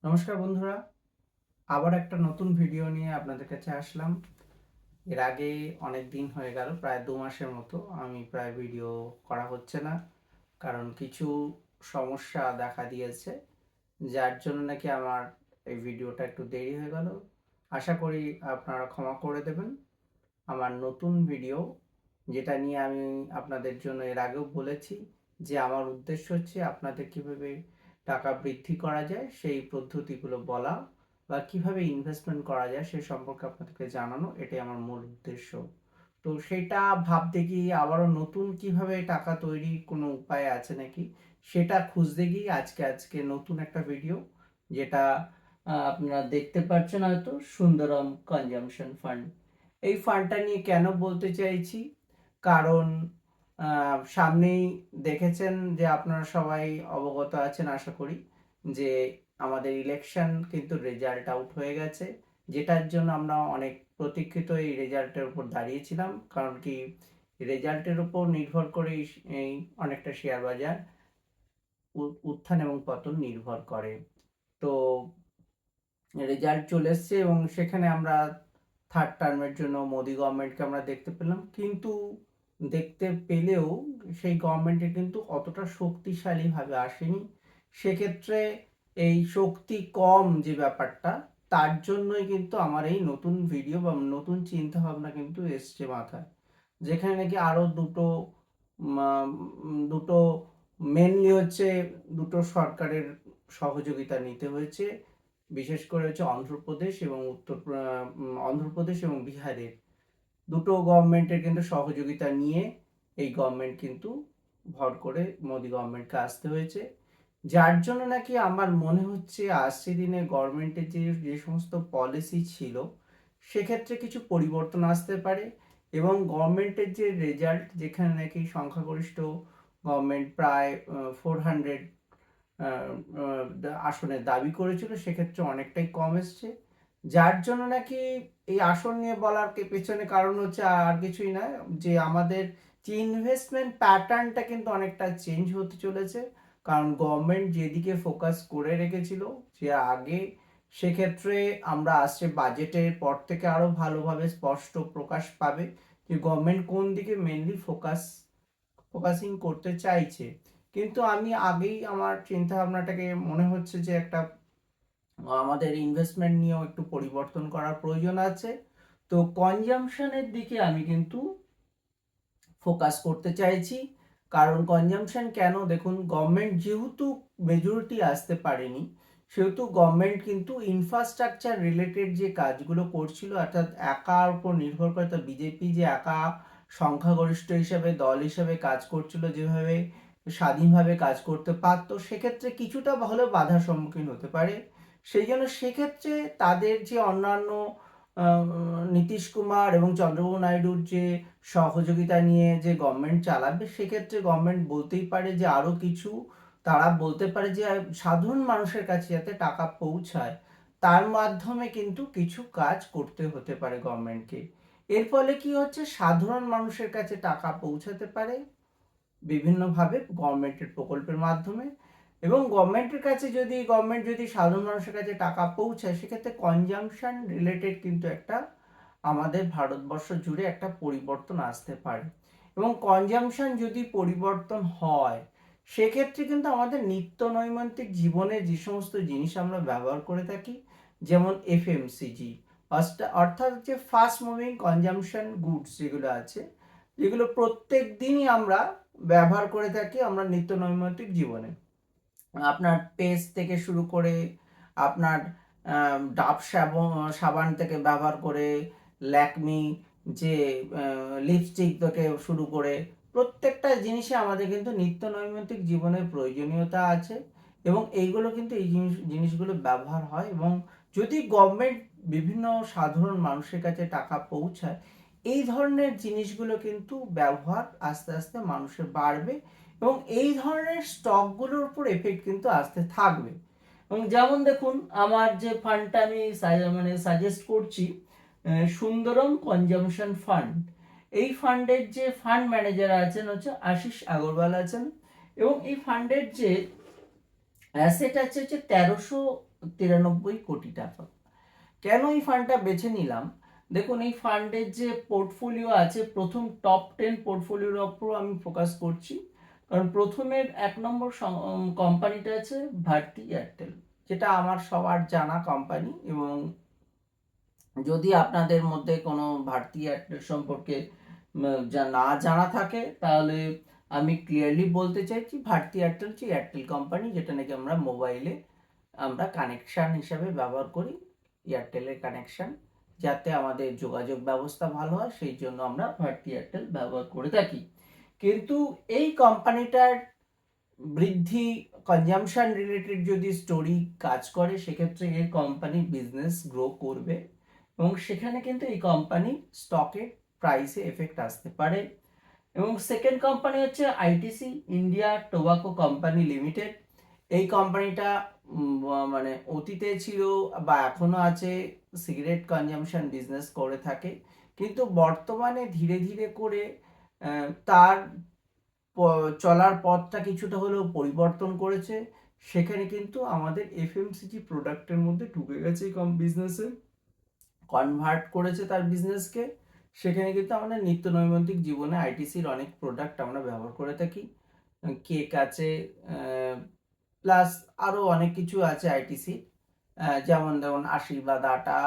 নমস্কার বন্ধুরা, আবার একটা নতুন ভিডিও নিয়ে আপনাদের কাছে আসলাম। এর আগে অনেক দিন হয়ে গেল, প্রায় 2 মাসের মতো প্রায় ভিডিও করা হচ্ছে না, কারণ কিছু সমস্যা দেখা দিয়েছে, যার জন্য নাকি আমার এই ভিডিওটা একটু দেরি হয়ে গেল। আশা করি আপনারা ক্ষমা করে দেবেন। আমার নতুন ভিডিও, যেটা নিয়ে আমি আপনাদের জন্য এর আগেও বলেছি যে আমার উদ্দেশ্য হচ্ছে আপনাদের কিভাবে টাকা বৃদ্ধি করা যায় সেই পদ্ধতিগুলো বলা, বা কিভাবে ইনভেস্টমেন্ট করা যায় সে সম্পর্কে আপনাদেরকে জানানো, এটাই আমার মূল উদ্দেশ্য। তো সেটা ভাবতে গিয়ে আবারও নতুন কিভাবে টাকা তৈরির কোনো উপায় আছে নাকি সেটা খুঁজতে গিয়ে আজকে নতুন একটা ভিডিও, যেটা আপনারা দেখতে পাচ্ছেন হয়তো, সুন্দরম কনজাম্পশন ফান্ড। এই ফান্ডটা নিয়ে কেন বলতে চাইছি, কারণ সামনেই দেখেছেন যে আপনারা সবাই অবগত আছেন আশা করি, যে আমাদের ইলেকশন কিন্তু রেজাল্ট আউট হয়ে গেছে, যেটার জন্য আমরা অনেক প্রতীক্ষিত এই রেজাল্টের উপর দাঁড়িয়েছিলাম। কারণ কি, রেজাল্টের উপর নির্ভর করে এই অনেকটা শেয়ার বাজার উত্থান এবং পতন নির্ভর করে। তো রেজাল্ট চলে এসছে এবং সেখানে আমরা থার্ড টার্মের জন্য মোদি গভর্নমেন্টকে আমরা দেখতে পেলাম, কিন্তু দেখতে পেলেও সেই গভর্নমেন্টে কিন্তু অতটা শক্তিশালীভাবে আসেনি। সেক্ষেত্রে এই শক্তি কম যে ব্যাপারটা, তার জন্যই কিন্তু আমার এই নতুন ভিডিও বা নতুন চিন্তা ভাবনা কিন্তু এসছে মাথায়, যেখানে নাকি আরো দুটো মেনলি হচ্ছে দুটো সরকারের সহযোগিতা নিতে হয়েছে। বিশেষ করে হচ্ছে অন্ধ্রপ্রদেশ এবং অন্ধ্রপ্রদেশ এবং বিহারের দুটো গভর্নমেন্টের কিন্তু সহযোগিতা নিয়ে এই গভর্নমেন্ট কিন্তু ভর করে মোদি গভর্নমেন্টকে আসতে হয়েছে। যার জন্য নাকি আমার মনে হচ্ছে আসছে দিনে গভর্নমেন্টের যে যে সমস্ত পলিসি ছিল সেক্ষেত্রে কিছু পরিবর্তন আসতে পারে, এবং গভর্নমেন্টের যে রেজাল্ট, যেখানে নাকি সংখ্যাগরিষ্ঠ গভর্নমেন্ট প্রায় 400 আসনের দাবি করেছিল, সেক্ষেত্রে অনেকটাই কম এসছে। যার জন্য নাকি এই আসন নিয়ে বলার পেছনে কারণ হচ্ছে আর কিছুই নয়, যে আমাদের যে ইনভেস্টমেন্ট প্যাটার্নটা কিন্তু অনেকটা চেঞ্জ হতে চলেছে। কারণ গভর্নমেন্ট যেদিকে ফোকাস করে রেখেছিল যে আগে, সেক্ষেত্রে আমরা আসছে বাজেটের পর থেকে আরো ভালোভাবে স্পষ্ট প্রকাশ পাবে যে গভর্নমেন্ট কোন দিকে মেনলি ফোকাসিং করতে চাইছে। কিন্তু আমি আগেই আমার চিন্তা ভাবনাটাকে মনে হচ্ছে যে একটা আমাদের ইনভেস্টমেন্ট নিয়েও একটু পরিবর্তন করার প্রয়োজন আছে। তো কনজাম্পশনের দিকে আমি কিন্তু ফোকাস করতে চাইছি। কারণ কনজাম্পশন কেন, দেখুন, গভর্নমেন্ট যেহেতু মেজরিটি আসতে পারেনি, সেহেতু গভর্নমেন্ট কিন্তু ইনফ্রাস্ট্রাকচার রিলেটেড যে কাজগুলো করছিল, অর্থাৎ একার উপর নির্ভর করে, তো বিজেপি যে একা সংখ্যাগরিষ্ঠ হিসেবে দল হিসেবে কাজ করছিল, যেভাবে স্বাধীনভাবে কাজ করতে পারতো, সেক্ষেত্রে কিছুটা হলেও বাধার সম্মুখীন হতে পারে। সেই জন্য সেক্ষেত্রে তাদের যে অন্যান্য নীতিশ কুমার এবং চন্দ্রবাবু নাইডুর যে সহযোগিতা নিয়ে যে গভর্নমেন্ট চালাবে, সেক্ষেত্রে গভর্নমেন্ট বলতেই পারে যে আরো কিছু, তারা বলতে পারে যে সাধারণ মানুষের কাছে যাতে টাকা পৌঁছায়, তার মাধ্যমে কিন্তু কিছু কাজ করতে হতে পারে গভর্নমেন্টকে। এর ফলে কি হচ্ছে, সাধারণ মানুষের কাছে টাকা পৌঁছাতে পারে বিভিন্নভাবে গভর্নমেন্টের প্রকল্পের মাধ্যমে, এবং গভর্নমেন্ট যদি সাধারণ মানুষের কাছে টাকা পৌঁছায়, সেক্ষেত্রে কনজাম্পশন রিলেটেড কিন্তু একটা আমাদের ভারতবর্ষ জুড়ে একটা পরিবর্তন আসতে পারে। এবং কনজাম্পশন যদি পরিবর্তন হয়, সেক্ষেত্রে কিন্তু আমাদের নিত্য নৈমিত্তিক জীবনে যে সমস্ত জিনিস আমরা ব্যবহার করে থাকি, যেমন এফএমসিজি, অর্থাৎ যে ফাস্ট মুভিং কনজাম্পশন গুডস যেগুলো আছে, যেগুলো প্রত্যেক দিনই আমরা ব্যবহার করে থাকি আমরা নিত্য নৈমিত্তিক জীবনে, আপনার পেস্ট থেকে শুরু করে, আপনার ডাব সাবান থেকে ব্যবহার করে, ল্যাকমি যে লিপস্টিক থেকে শুরু করে, প্রত্যেকটা জিনিসে আমাদের কিন্তু নিত্য নৈমিত্তিক জীবনের প্রয়োজনীয়তা আছে, এবং এইগুলো কিন্তু এই জিনিসগুলো ব্যবহার হয়। এবং যদি গভর্নমেন্ট বিভিন্ন সাধারণ মানুষের কাছে টাকা পৌঁছায়, এই ধরনের জিনিসগুলো কিন্তু ব্যবহার আস্তে আস্তে মানুষের বাড়বে, এবং এই ধরনের স্টকগুলোর উপর এফেক্ট কিন্তু আসতে থাকবে। এবং যেমন দেখুন, আমার যে ফান্ডটা আমি সাজেস্ট করছি, সুন্দরম কনজাম্পশন ফান্ড, এই ফান্ডের যে ফান্ড ম্যানেজার আছেন হচ্ছে আশিস আগরওয়াল আছেন, এবং এই ফান্ডের যে অ্যাসেট আছে হচ্ছে 1393 কোটি টাকা। কেন এই ফান্ডটা বেছে নিলাম? দেখুন, এই ফান্ডের যে পোর্টফোলিও আছে, প্রথম টপ 10 পোর্টফোলিওর ওপর আমি ফোকাস করছি। কারণ প্রথমের 1 নম্বর কোম্পানিটা আছে ভারতী এয়ারটেল, যেটা আমার সবার জানা কোম্পানি। এবং যদি আপনাদের মধ্যে কোনো ভারতী এয়ারটেল সম্পর্কে যা না জানা থাকে, তাহলে আমি ক্লিয়ারলি বলতে চাইছি, ভারতী এয়ারটেল হচ্ছে এয়ারটেল কোম্পানি, যেটা নাকি আমরা মোবাইলে আমরা কানেকশান হিসাবে ব্যবহার করি। এয়ারটেলের কানেকশান, যাতে আমাদের যোগাযোগ ব্যবস্থা ভালো হয়, সেই জন্য আমরা ভারতী এয়ারটেল ব্যবহার করে থাকি। কিন্তু এই কোম্পানিটার বৃদ্ধি, কনজামশন রিলেটেড যদি স্টোরি কাজ করে, সেক্ষেত্রে এর কোম্পানি বিজনেস গ্রো করবে এবং সেখানে কিন্তু এই কোম্পানি স্টকে প্রাইসে এফেক্ট আসতে পারে। এবং সেকেন্ড কোম্পানি হচ্ছে ITC, India tobacco company limited. এই কোম্পানিটা মানে অতীতে ছিল বা এখনো আছে, সিগারেট কনজামশন বিজনেস করে থাকে, কিন্তু বর্তমানে ধীরে ধীরে করে তার চলার পথটা কিছুটা হলেও পরিবর্তন করেছে। সেখানে কিন্তু আমাদের এফএমসিজি প্রোডাক্টের মধ্যে ঢুকে গেছে এই বিজনেসে, কনভার্ট করেছে তার বিজনেসকে। সেখানে কিন্তু আমাদের নিত্য নৈমিত্তিক জীবনে আইটিসির অনেক প্রোডাক্ট আমরা ব্যবহার করে থাকি। কেক আছে, প্লাস আরও অনেক কিছু আছে আইটিসি, যেমন ধরুন আশীর্বাদ আটা,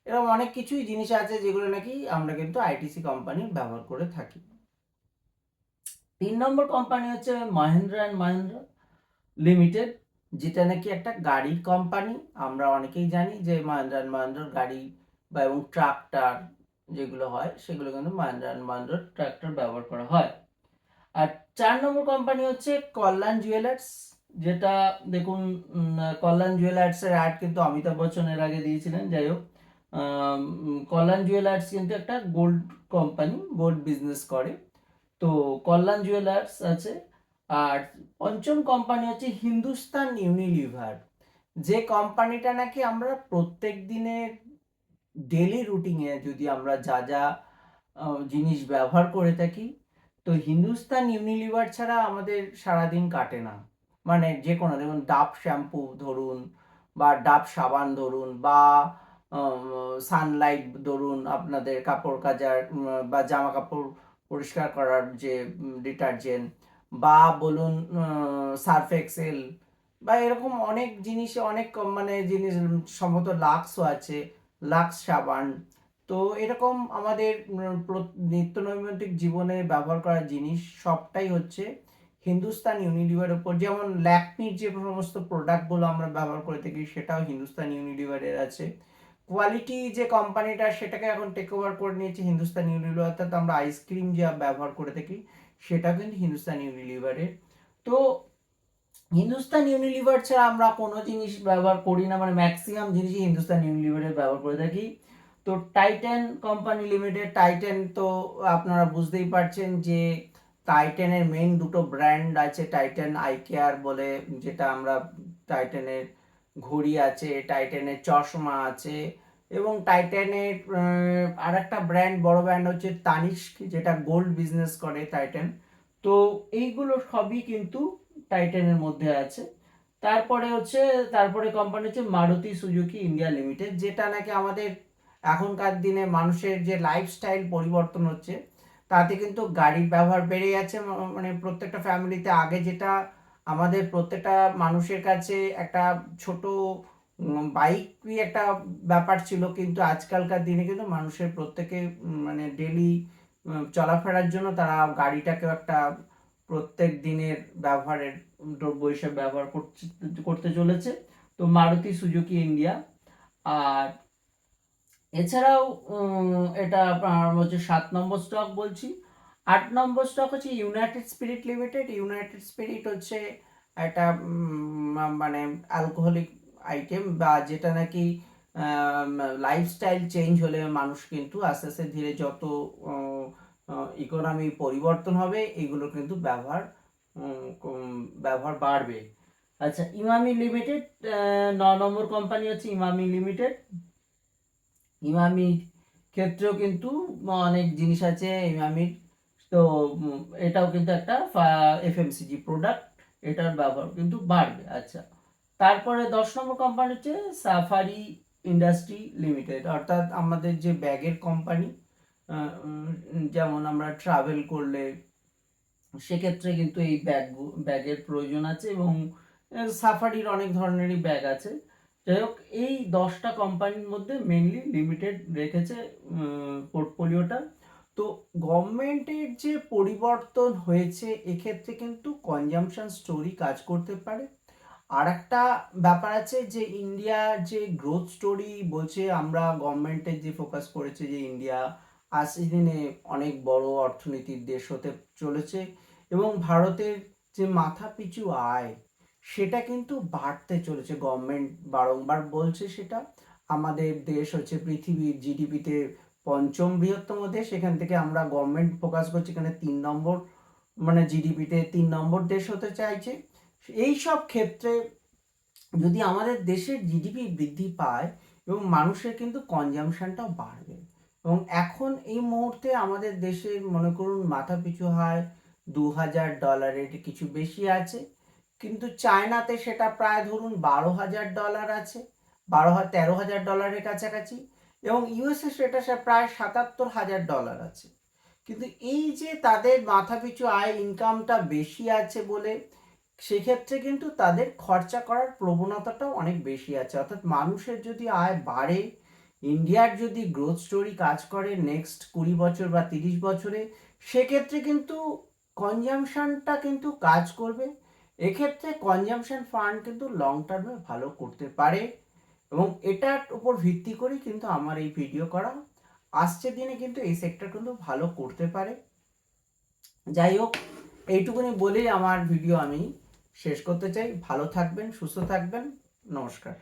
এরকম অনেক কিছুই জিনিস আছে যেগুলো নাকি আমরা কিন্তু আইটিসি কোম্পানি ব্যবহার করে থাকি। 3 নম্বর কোম্পানি হচ্ছে মাহিন্দ্রা অ্যান্ড মাহিন্দ্রা লিমিটেড, যেটা নাকি একটা গাড়ির কোম্পানি। আমরা অনেকেই জানি যে মাহিন্দ্রা অ্যান্ড মাহিন্দ্রার গাড়ি বা এবং ট্রাক্টর যেগুলো হয়, সেগুলো কিন্তু মাহিন্দ্রা অ্যান্ড মাহিন্দ্রার ট্রাক্টর ব্যবহার করা হয়। আর 4 নম্বর কোম্পানি হচ্ছে কল্যাণ জুয়েলার্স, যেটা দেখুন, কল্যাণ জুয়েলার্সের অ্যাড কিন্তু অমিতাভ বচ্চন এর আগে দিয়েছিলেন। যাই হোক, কল্যাণ জুয়েলার্স কিন্তু একটা গোল্ড কোম্পানি, গোল্ড বিজনেস করে। তো কল্যাণ জুয়েলার্স আছে। আর পঞ্চম কোম্পানি হচ্ছে হিন্দুস্তান ইউনিলিভার, যে কোম্পানিটা নাকি আমরা প্রত্যেক দিনের ডেলি রুটিনে যদি আমরা যা যা জিনিস ব্যবহার করে থাকি, তো হিন্দুস্তান ইউনিলিভার ছাড়া আমাদের সারাদিন কাটে না। মানে যে কোনো, দেখুন ডাব শ্যাম্পু ধরুন, বা ডাব সাবান ধরুন, বা সানলাইট ধরুন, আপনাদের কাপড় কাচার বা জামা কাপড় পরিষ্কার করার যে ডিটারজেন্ট, বা বলুন সার্ফ এক্সেল, বা এরকম অনেক জিনিস, অনেক মানে জিনিস, সম্ভবত লাক্সও আছে, লাক্স সাবান। তো এরকম আমাদের নিত্য নৈমিত্তিক জীবনে ব্যবহার করার জিনিস সবটাই হচ্ছে হিন্দুস্তান ইউনিলিভারের উপর। যেমন ল্যাকমির যে সমস্ত প্রোডাক্টগুলো আমরা ব্যবহার করে থাকি, সেটাও হিন্দুস্তান ইউনিলিভারের আছে। কোয়ালিটি যে কোম্পানিটা, সেটাকে এখন টেক ওভার করে নিয়েছে হিন্দুস্তান ইউনিলিভার, অর্থাৎ আমরা আইসক্রিম যা ব্যবহার করে থাকি, সেটা কিন্তু হিন্দুস্তান ইউনিলিভারের। তো হিন্দুস্তান ইউনিলিভার ছাড়া আমরা কোনো জিনিস ব্যবহার করি না, মানে ম্যাক্সিমাম জিনিসই হিন্দুস্তান ইউনিলিভারের ব্যবহার করে থাকি। তো টাইটান কোম্পানি লিমিটেড, টাইটান তো আপনারা বুঝতেই পারছেন যে টাইটানের মেইন দুটো ব্র্যান্ড আছে, টাইটান আই কেয়ার বলে, যেটা আমরা টাইটানের ঘড়ি আছে, টাইটানের চশমা আছে, এবং টাইটানের আর একটা ব্র্যান্ড, বড় ব্র্যান্ড হচ্ছে তানিস্ক, যেটা গোল্ড বিজনেস করে টাইটান। তো এইগুলো সবই কিন্তু টাইটানের মধ্যে আছে। তারপরে কোম্পানি হচ্ছে মারুতি সুজুকি ইন্ডিয়া লিমিটেড, যেটা নাকি আমাদের এখনকার দিনে মানুষের যে লাইফস্টাইল পরিবর্তন হচ্ছে, তাতে কিন্তু গাড়ির ব্যবহার বেড়ে যাচ্ছে। মানে প্রত্যেকটা ফ্যামিলিতে আগে যেটা আমাদের প্রত্যেকটা মানুষের কাছে একটা ছোট বাইকই একটা ব্যাপার ছিল, কিন্তু আজকালকার দিনে কিন্তু মানুষের প্রত্যেকে মানে ডেলি চলাফেরার জন্য তারা গাড়িটাকেও একটা প্রত্যেক দিনের ব্যবহারের দ্রব্য হিসেবে ব্যবহার করতে চলেছে। তো মারুতি সুজুকি ইন্ডিয়া। আর এছাড়াও এটা আপনার হচ্ছে 7 নম্বর স্টক বলছি। 8 নম্বর স্টক হচ্ছে United spirit limited. United spirit হচ্ছে একটা মানে অ্যালকোহলিক আইটেম, বা যেটা নাকি লাইফস্টাইল চেঞ্জ হলে মানুষ কিন্তু আস্তে আস্তে ধীরে যত ইকোনমি পরিবর্তন হবে, এগুলো কিন্তু ব্যবহার বাড়বে। আচ্ছা, ইমামি লিমিটেড, 9 নম্বর কোম্পানি হচ্ছে ইমামি লিমিটেড। ইমামির ক্ষেত্রেও কিন্তু অনেক জিনিস আছে ইমামির। তো এটাও কিন্তু একটা এফএমসিজি প্রোডাক্ট, এটার ব্যবহার কিন্তু বাড়বে। আচ্ছা, তারপরে 10 নম্বর কোম্পানি হচ্ছে সাফারি ইন্ডাস্ট্রি লিমিটেড, অর্থাৎ আমাদের যে ব্যাগের কোম্পানি, যেমন আমরা ট্রাভেল করলে সেক্ষেত্রে কিন্তু এই ব্যাগের প্রয়োজন আছে, এবং সাফারির অনেক ধরনেরই ব্যাগ আছে। যাই হোক, এই 10টা কোম্পানির মধ্যে মেনলি লিমিটেড রেখেছে পোর্টফোলিওটা। তো গভর্নমেন্টের যে পরিবর্তন হয়েছে এক্ষেত্রে কিন্তু কনজাম্পশন স্টোরি কাজ করতে পারে। আর একটা ব্যাপার আছে যে ইন্ডিয়ার যে গ্রোথ স্টোরি বলছে, আমরা গভর্নমেন্টের যে ফোকাস করেছে যে ইন্ডিয়া 80 দিনে অনেক বড় অর্থনীতির দেশ হতে চলেছে, এবং ভারতের যে মাথা পিছু আয় সেটা কিন্তু বাড়তে চলেছে। গভর্নমেন্ট বারংবার বলছে সেটা। আমাদের দেশ হচ্ছে পৃথিবীর জিডিপিতে 5ম বৃহত্তম দেশ, এখান থেকে আমরা গভর্নমেন্ট ফোকাস করছি এখানে 3 নম্বর, মানে জিডিপিতে 3 নম্বর দেশ হতে চাইছে। এই সব ক্ষেত্রে যদি আমাদের দেশের জিডিপি বৃদ্ধি পায় এবং মানুষের কিন্তু কনজাম্পশনটাও বাড়বে, এবং এখন এই মুহূর্তে আমাদের দেশের মনে করুন মাথা পিছু আয় $2000 কিছু বেশি আছে, কিন্তু চায়নাতে সেটা প্রায় ধরুন $12,000 আছে, 13,000 ডলারের কাছাকাছি, এবং ইউএসএ সেটা প্রায় $77,000 আছে। কিন্তু এই যে তাদের মাথাপিছু আয় ইনকামটা বেশি আছে বলে সেক্ষেত্রে কিন্তু তাদের খরচা করার প্রবণতাটাও অনেক বেশি আছে। অর্থাৎ মানুষের যদি আয় বাড়ে, ইন্ডিয়ার যদি গ্রোথ স্টোরি কাজ করে নেক্সট 20 বছর বা 30 বছরে, সেক্ষেত্রে কিন্তু কনজাম্পশনটা কিন্তু কাজ করবে। এক্ষেত্রে কনজাম্পশন ফান্ড কিন্তু লং টার্মে ভালো করতে পারে, এবং এটার উপর ভিত্তি করে কিন্তু আমার এই ভিডিও করা। আসছে দিনে কিন্তু এই সেক্টর কিন্তু ভালো করতে পারে। যাই হোক, এইটুকুনি বলেই আমার ভিডিও আমি শেষ করতে চাই। ভালো থাকবেন, সুস্থ থাকবেন, নমস্কার।